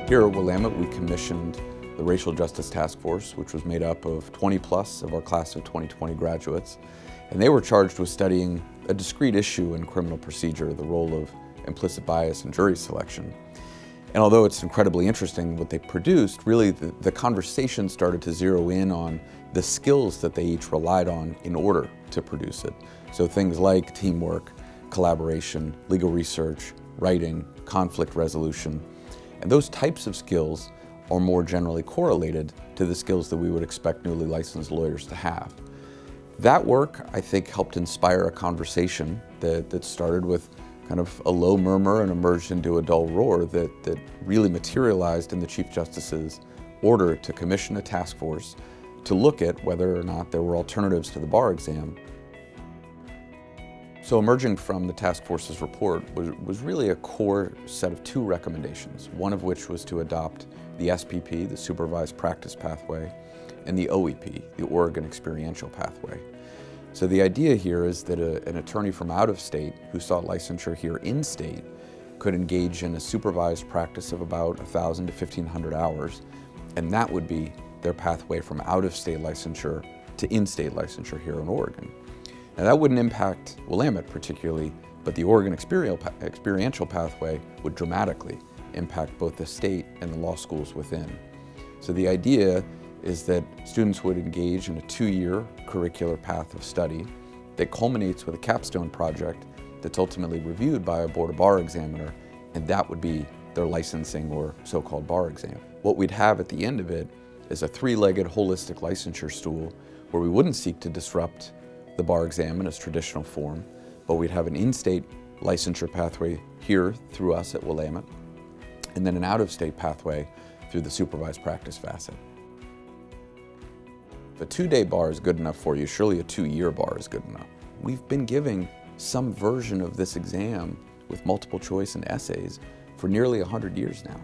Here at Willamette, we commissioned the Racial Justice Task Force, which was made up of 20 plus of our class of 2020 graduates. And they were charged with studying a discrete issue in criminal procedure, the role of implicit bias in jury selection. And although it's incredibly interesting what they produced, really the conversation started to zero in on the skills that they each relied on in order to produce it. So things like teamwork, collaboration, legal research, writing, conflict resolution. And those types of skills are more generally correlated to the skills that we would expect newly licensed lawyers to have. That work, I think, helped inspire a conversation that started with kind of a low murmur and emerged into a dull roar that really materialized in the Chief Justice's order to commission a task force to look at whether or not there were alternatives to the bar exam. So emerging from the task force's report was really a core set of two recommendations, one of which was to adopt the SPP, the Supervised Practice Pathway, and the OEP, the Oregon Experiential Pathway. So the idea here is that an attorney from out of state who sought licensure here in state could engage in a supervised practice of about 1,000 to 1,500 hours, and that would be their pathway from out of state licensure to in-state licensure here in Oregon. Now that wouldn't impact Willamette particularly, but the Oregon Experiential Pathway would dramatically impact both the state and the law schools within. So the idea is that students would engage in a 2-year curricular path of study that culminates with a capstone project that's ultimately reviewed by a Board of Bar examiner, and that would be their licensing or so-called bar exam. What we'd have at the end of it is a 3-legged holistic licensure stool where we wouldn't seek to disrupt the bar exam in its traditional form, but we'd have an in-state licensure pathway here through us at Willamette, and then an out-of-state pathway through the supervised practice facet. If a 2-day bar is good enough for you, surely a 2-year bar is good enough. We've been giving some version of this exam with multiple choice and essays for nearly 100 years now.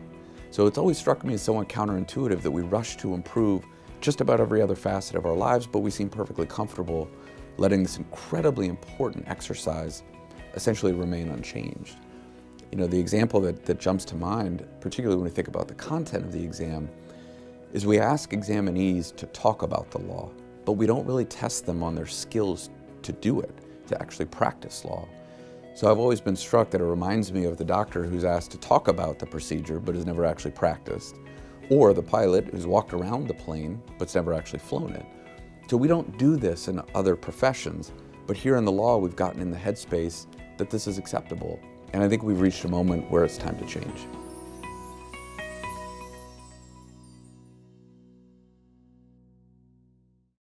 So it's always struck me as somewhat counterintuitive that we rush to improve just about every other facet of our lives, but we seem perfectly comfortable letting this incredibly important exercise essentially remain unchanged. You know, the example that jumps to mind, particularly when we think about the content of the exam, is we ask examinees to talk about the law, but we don't really test them on their skills to do it, to actually practice law. So I've always been struck that it reminds me of the doctor who's asked to talk about the procedure but has never actually practiced, or the pilot who's walked around the plane but's never actually flown it. So we don't do this in other professions, but here in the law we've gotten in the headspace that this is acceptable. And I think we've reached a moment where it's time to change.